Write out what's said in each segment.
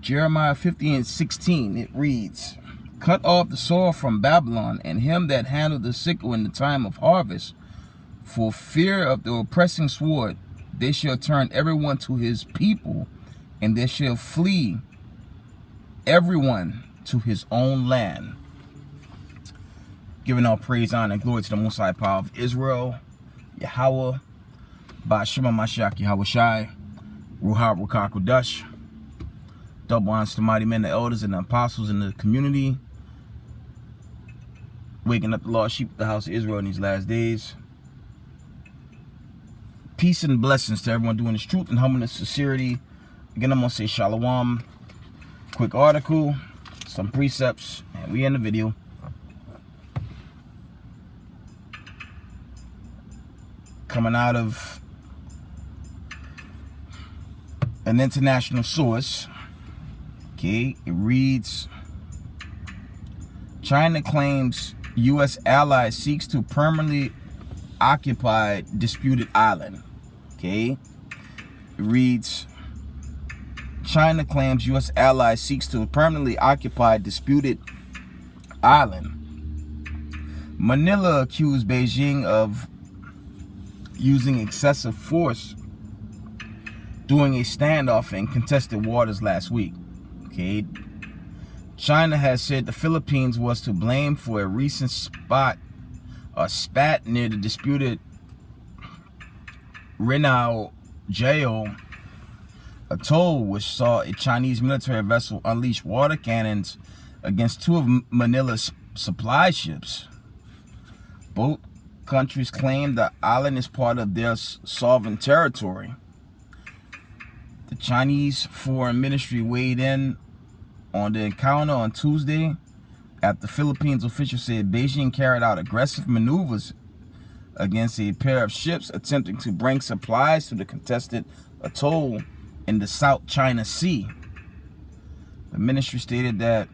Jeremiah 50:16, it reads, "Cut off the sword from Babylon, and him that handled the sickle in the time of harvest. For fear of the oppressing sword, they shall turn everyone to his people, and they shall flee everyone to his own land." Giving all praise, honor, and glory to the Most High Power of Israel, Yahweh, Ba'ashima Mashiach Yahweh Shai, Ruha Rukah Kodesh. Double honors to the mighty men, the elders, and the apostles in the community, waking up the lost sheep of the house of Israel in these last days. Peace and blessings to everyone doing this truth and humbleness, sincerity. Again, I'm going to say shalom. Quick article, some precepts, and we end the video. Coming out of an international source. Okay, it reads, China claims U.S. ally seeks to permanently occupy disputed island. Okay, it reads, China claims U.S. ally seeks to permanently occupy disputed island. Manila accused Beijing of using excessive force during a standoff in contested waters last week. Okay, China has said the Philippines was to blame for a recent spat near the disputed Rinao Jao atoll, which saw a Chinese military vessel unleash water cannons against two of Manila's supply ships. Both countries claim the island is part of their sovereign territory. The Chinese Foreign Ministry weighed in on the encounter on Tuesday after Philippines officials said Beijing carried out aggressive maneuvers against a pair of ships attempting to bring supplies to the contested atoll in the South China Sea. The ministry stated that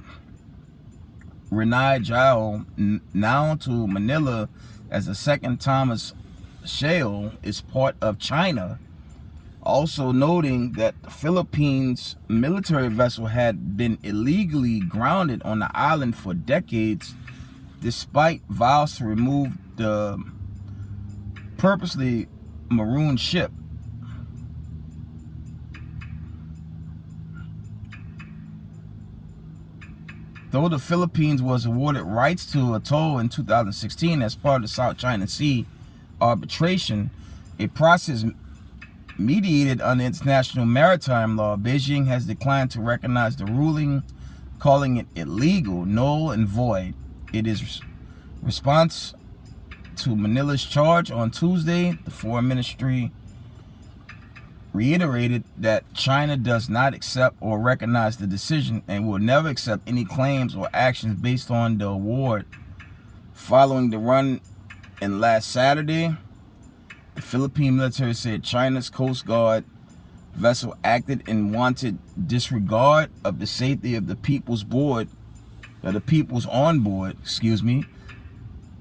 Rinao Jao, known to Manila as the Second Thomas Shale, is part of China, also noting that the Philippines military vessel had been illegally grounded on the island for decades, despite vows to remove the purposely marooned ship. Though the Philippines was awarded rights to atoll in 2016 as part of the South China Sea arbitration, a process mediated under international maritime law, Beijing has declined to recognize the ruling, calling it illegal, null, and void. It is response to Manila's charge on Tuesday. The Foreign Ministry reiterated that China does not accept or recognize the decision and will never accept any claims or actions based on the award. Following the run in last Saturday, the Philippine military said China's Coast Guard vessel acted in wanted disregard of the safety of the people's on board.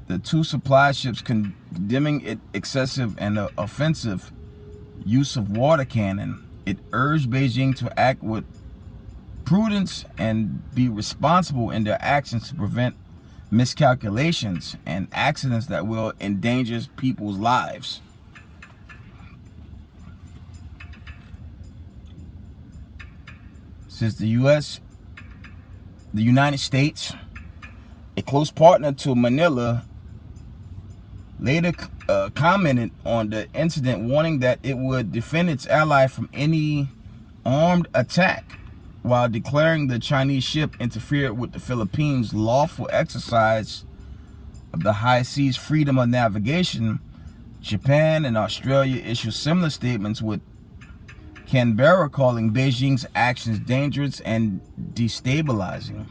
The two supply ships, condemning it excessive and offensive use of water cannon. It urged Beijing to act with prudence and be responsible in their actions to prevent miscalculations and accidents that will endanger people's lives. Since the United States, a close partner to Manila, later commented on the incident, warning that it would defend its ally from any armed attack, while declaring the Chinese ship interfered with the Philippines' lawful exercise of the high seas freedom of navigation. Japan and Australia issued similar statements, with Canberra calling Beijing's actions dangerous and destabilizing.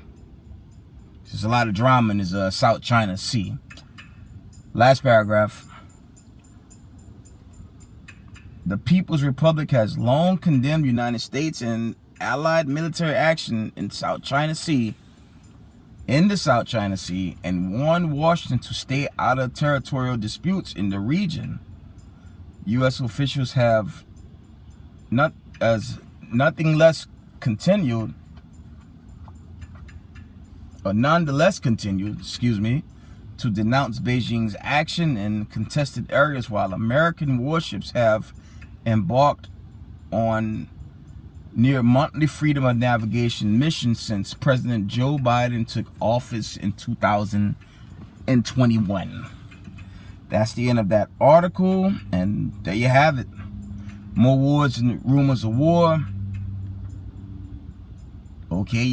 There's a lot of drama in this South China Sea. Last paragraph. The People's Republic has long condemned United States and allied military action in the South China Sea, and warned Washington to stay out of territorial disputes in the region. U.S. officials have nothing less continued nonetheless continued, to denounce Beijing's action in contested areas, while American warships have embarked on near monthly freedom of navigation missions since President Joe Biden took office in 2021. That's the end of that article, and there you have it. More wars and rumors of war. Okay,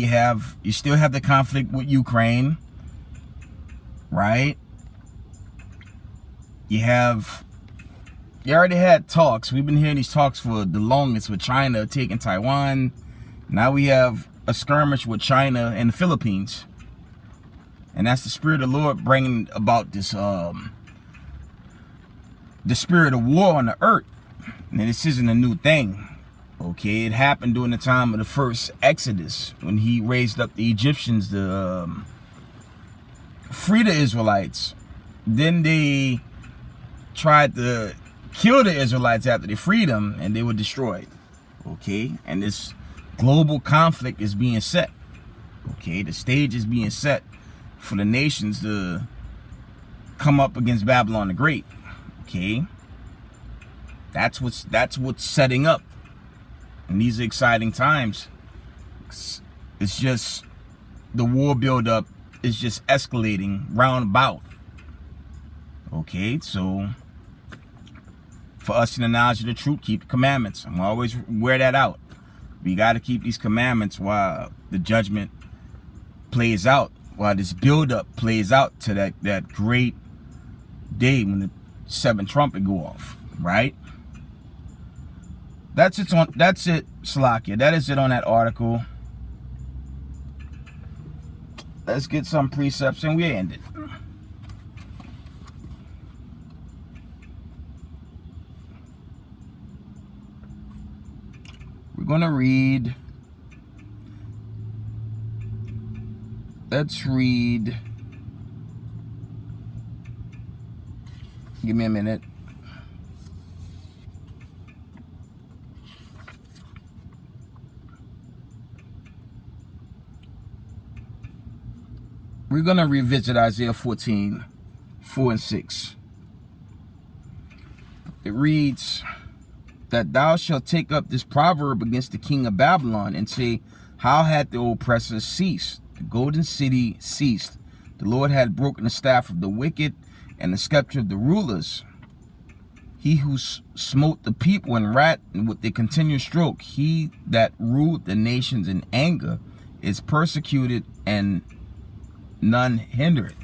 you still have the conflict with Ukraine, right? You already had talks. We've been hearing these talks for the longest, with China taking Taiwan. Now we have a skirmish with China and the Philippines. And that's the Spirit of the Lord bringing about this, the spirit of war on the earth. And this isn't a new thing. Okay, it happened during the time of the first Exodus, when he raised up the Egyptians to free the Israelites. Then they tried to kill the Israelites after they freed them, and they were destroyed. Okay, and this global conflict is being set. Okay, the stage is being set for the nations to come up against Babylon the Great. Okay, that's what's setting up. And these are exciting times. It's just the war buildup is just escalating roundabout. Okay, so for us in the knowledge of the truth, keep the commandments. I'm always wear that out. We got to keep these commandments while the judgment plays out, while this buildup plays out to that great day when the seventh trumpet go off, right? That's it, Salakia. That is it on that article. Let's get some precepts and we end it. We're going to read. Let's read. Give me a minute. We're going to revisit Isaiah 14, 4 and 6. It reads that thou shalt take up this proverb against the king of Babylon and say, how had the oppressor ceased? The golden city ceased. The Lord had broken the staff of the wicked and the scepter of the rulers. He who smote the people in wrath and with the continual stroke, he that ruled the nations in anger, is persecuted and none hinder it.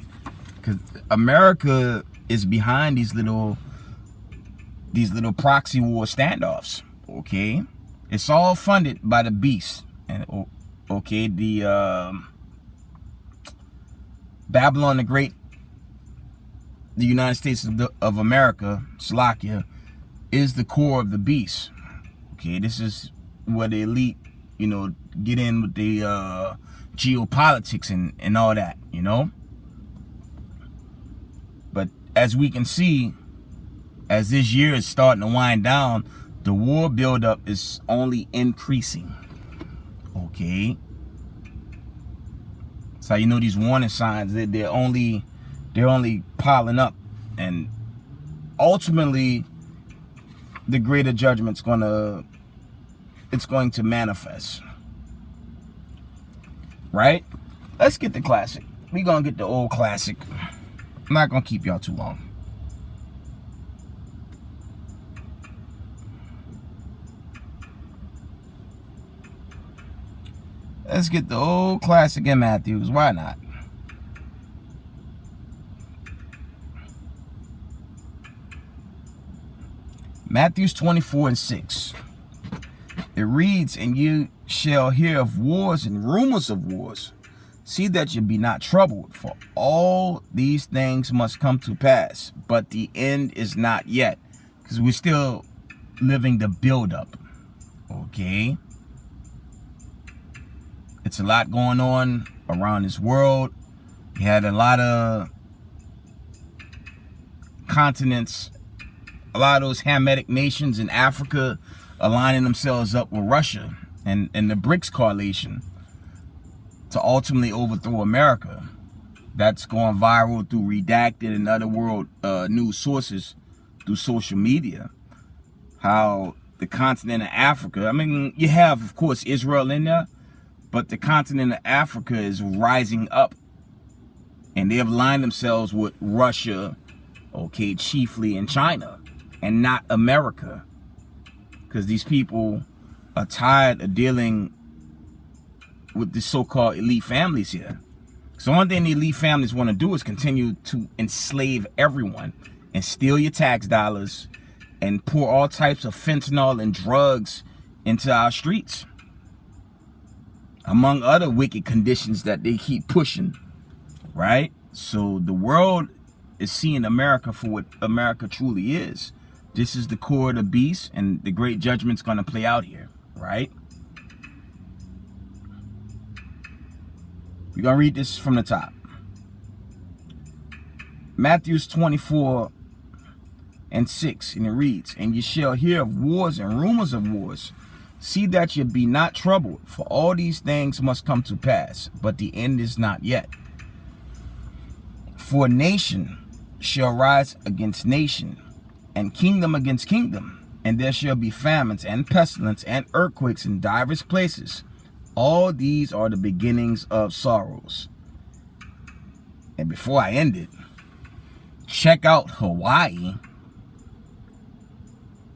Because America is behind these little proxy war standoffs. Okay, it's all funded by the beast. And okay, the Babylon the Great, the United States of America, Slovakia, is the core of the beast. Okay, this is where the elite, get in with the geopolitics and all that, But as we can see, as this year is starting to wind down, the war buildup is only increasing. Okay, so these warning signs, they're only piling up, and ultimately the greater judgment's going to manifest. Right? Let's get the classic. We're going to get the old classic. I'm not going to keep y'all too long. Let's get the old classic in Matthews. Why not? Matthews 24 and 6. It reads, and you shall hear of wars and rumors of wars. See that you be not troubled, for all these things must come to pass, but the end is not yet. Because we're still living the build-up. Okay? It's a lot going on around this world. You had a lot of continents, a lot of those Hamitic nations in Africa aligning themselves up with Russia and the BRICS coalition. to ultimately overthrow America. That's going viral through redacted and other world news sources through social media. How the continent of Africa, I mean, you have, of course, Israel in there, but the continent of Africa is rising up. And they have aligned themselves with Russia, okay, chiefly in China, and not America. Because these people are tired of dealing with the so-called elite families here. So one thing the elite families want to do is continue to enslave everyone and steal your tax dollars and pour all types of fentanyl and drugs into our streets, among other wicked conditions that they keep pushing, right? So the world is seeing America for what America truly is. This is the core of the beast, and the great judgment's going to play out here, right? We're going to read this from the top. Matthew 24:6, and it reads, "And ye shall hear of wars and rumors of wars. See that ye be not troubled, for all these things must come to pass, but the end is not yet. For nation shall rise against nation, and kingdom against kingdom, and there shall be famines and pestilence and earthquakes in divers places. All these are the beginnings of sorrows." And before I end it, check out Hawaii,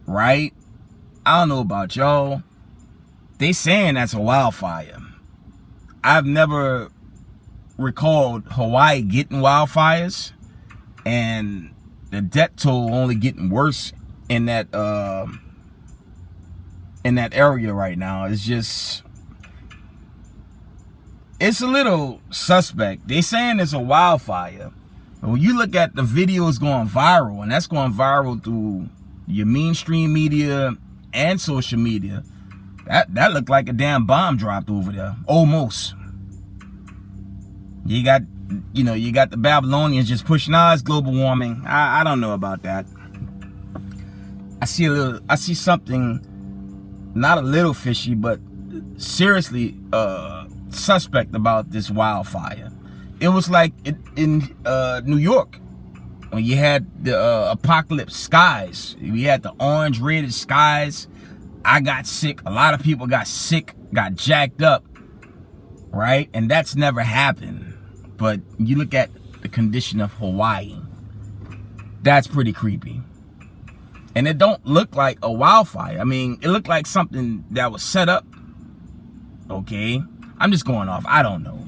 right? I don't know about y'all. They saying that's a wildfire. I've never recalled Hawaii getting wildfires, and the death toll only getting worse in that area right now. It's a little suspect. They saying it's a wildfire, but when you look at the videos going viral, and that's going viral through your mainstream media and social media, that looked like a damn bomb dropped over there, almost. You got the Babylonians just pushing us global warming. I don't know about that. I see something not a little fishy, but seriously suspect about this wildfire. It was like in New York when you had the apocalypse skies. We had the orange rated skies. I got sick. A lot of people got sick, got jacked up, right? And that's never happened. But you look at the condition of Hawaii, that's pretty creepy. And it don't look like a wildfire. I mean, it looked like something that was set up. Okay, I'm just going off. I don't know.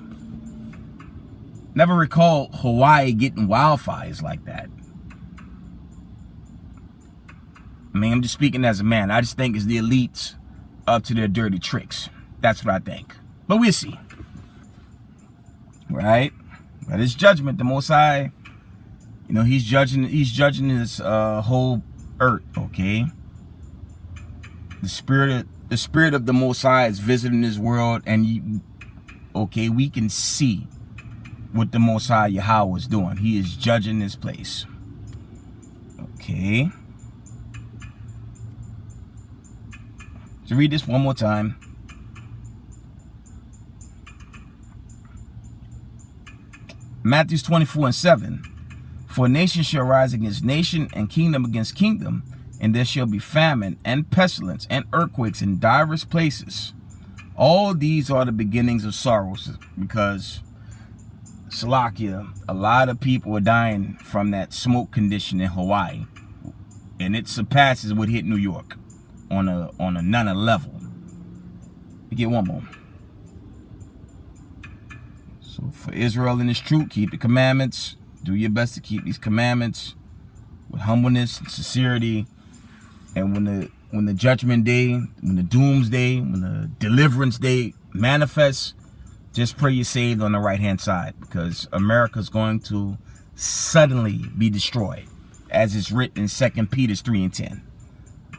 Never recall Hawaii getting wildfires like that. I mean, I'm just speaking as a man. I just think it's the elites up to their dirty tricks. That's what I think. But we'll see. Right? But it's judgment. The Most High, he's judging this whole earth, okay? The spirit of the Most High is visiting this world, and we can see what the Most High Yahweh is doing. He is judging this place. Okay. So read this one more time. Matthew 24:7. "For nation shall rise against nation, and kingdom against kingdom, and there shall be famine and pestilence and earthquakes in divers places. All these are the beginnings of sorrows," because Salakia, a lot of people are dying from that smoke condition in Hawaii, and it surpasses what hit New York on another level. We get one more. So for Israel and its truth, keep the commandments. Do your best to keep these commandments with humbleness and sincerity. And when the judgment day, when the doomsday, when the deliverance day manifests, just pray you're saved on the right-hand side, because America's going to suddenly be destroyed, as it's written in 2 Peter 3:10.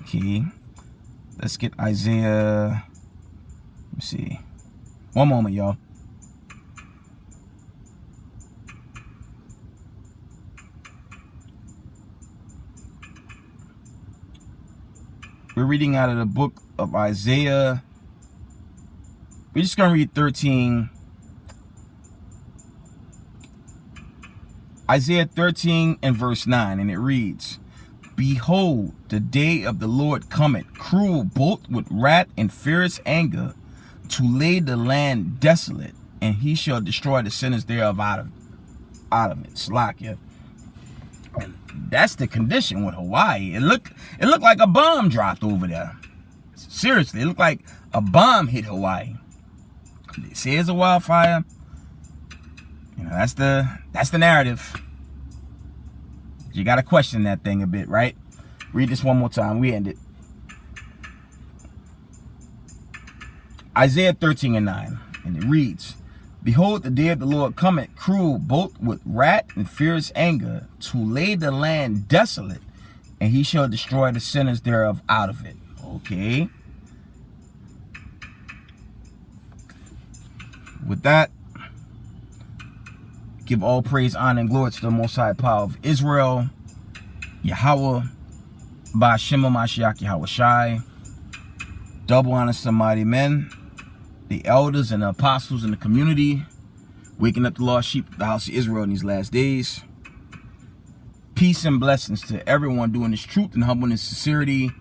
Okay, let's get Isaiah. Let me see. One moment, y'all. We're reading out of the book of Isaiah. We're just going to read 13 Isaiah 13 and verse 9, and it reads, Behold, the day of the Lord cometh, cruel both with wrath and fierce anger, to lay the land desolate, and he shall destroy the sinners thereof out of it. Slakia. That's the condition with Hawaii. It looked like a bomb dropped over there. Seriously, it looked like a bomb hit Hawaii. They say it's a wildfire. You know, that's the narrative. You got to question that thing a bit, right? Read this one more time. We end it. Isaiah 13 and 9. And it reads, Behold, the day of the Lord cometh, cruel both with wrath and fierce anger, to lay the land desolate, and he shall destroy the sinners thereof out of it. Okay. With that, give all praise, honor, and glory to the Most High Power of Israel, Yahweh, Ba'Shem Mashiach Yahweh Shai. Double honors to mighty men, the elders and the apostles in the community, waking up the lost sheep of the house of Israel in these last days. Peace and blessings to everyone doing this truth and humbleness, sincerity.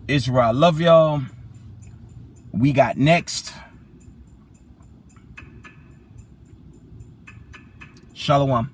Israel, I love y'all. We got next. Shalom.